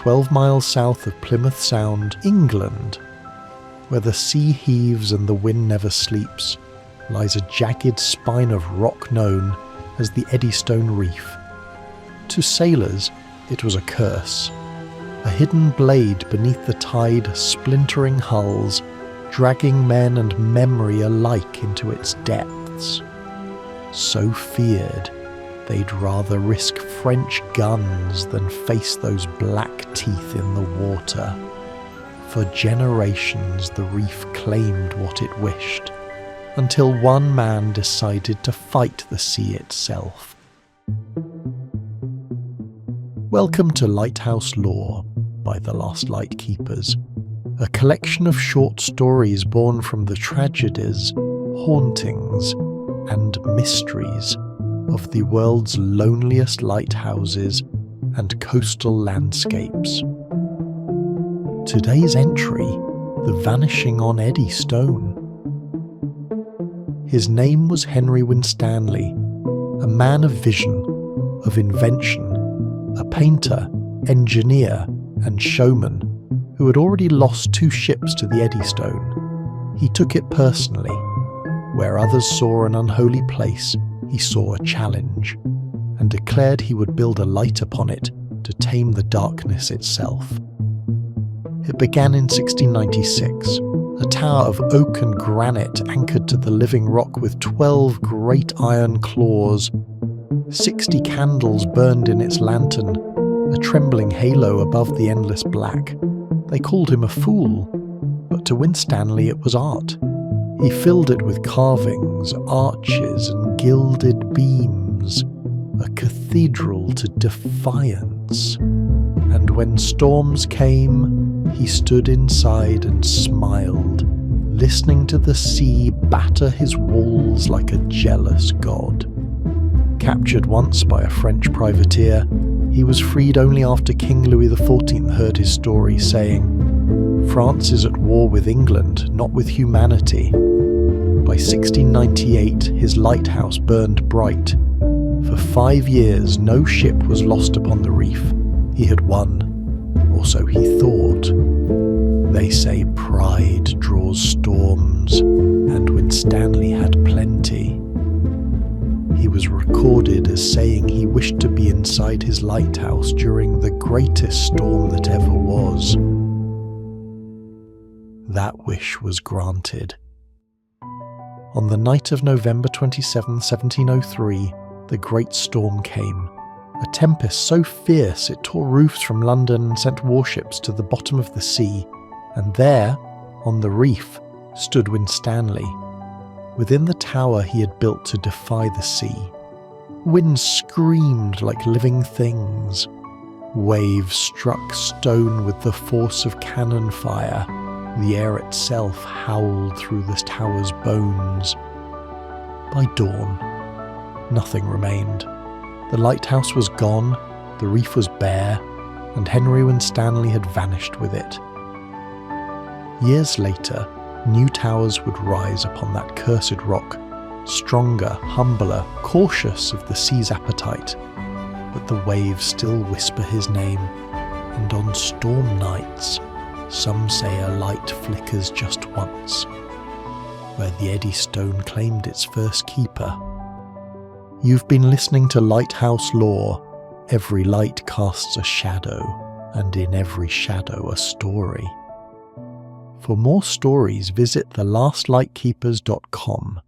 12 miles south of Plymouth Sound, England, where the sea heaves and the wind never sleeps, lies a jagged spine of rock known as the Eddystone Reef. To sailors, it was a curse, a hidden blade beneath the tide splintering hulls, dragging men and memory alike into its depths. So feared, they'd rather risk French guns than face those black teeth in the water. For generations the reef claimed what it wished, until one man decided to fight the sea itself. Welcome to Lighthouse Lore by the Last Lightkeepers, a collection of short stories born from the tragedies, hauntings, and mysteries of the world's loneliest lighthouses and coastal landscapes. Today's entry, The Vanishing on Eddystone. His name was Henry Winstanley, a man of vision, of invention, a painter, engineer, and showman who had already lost 2 ships to the Eddystone. He took it personally. Where others saw an unholy place, he saw a challenge, and declared he would build a light upon it to tame the darkness itself. It began in 1696, a tower of oak and granite anchored to the living rock with 12 great iron claws. 60 candles burned in its lantern, a trembling halo above the endless black. They called him a fool, but to Winstanley it was art. He filled it with carvings, arches, and gilded beams, a cathedral to defiance. And when storms came, he stood inside and smiled, listening to the sea batter his walls like a jealous god. Captured once by a French privateer, he was freed only after King Louis XIV heard his story, saying, "France is at war with England, not with humanity." By 1698, his lighthouse burned bright. For 5 years, no ship was lost upon the reef. He had won, or so he thought. They say pride draws storms, and Winstanley had plenty. He was recorded as saying he wished to be inside his lighthouse during the greatest storm that ever was. That wish was granted. On the night of November 27, 1703, the great storm came. A tempest so fierce it tore roofs from London and sent warships to the bottom of the sea, and there, on the reef, stood Winstanley, within the tower he had built to defy the sea. Winds screamed like living things. Waves struck stone with the force of cannon fire. The air itself howled through the tower's bones. By dawn, nothing remained. The lighthouse was gone, the reef was bare, and Henry Winstanley had vanished with it. Years later, new towers would rise upon that cursed rock, stronger, humbler, cautious of the sea's appetite. But the waves still whisper his name, and on storm nights, some say a light flickers just once, where the Eddystone claimed its first keeper. You've been listening to Lighthouse Lore. Every light casts a shadow, and in every shadow a story. For more stories, visit thelastlightkeepers.com.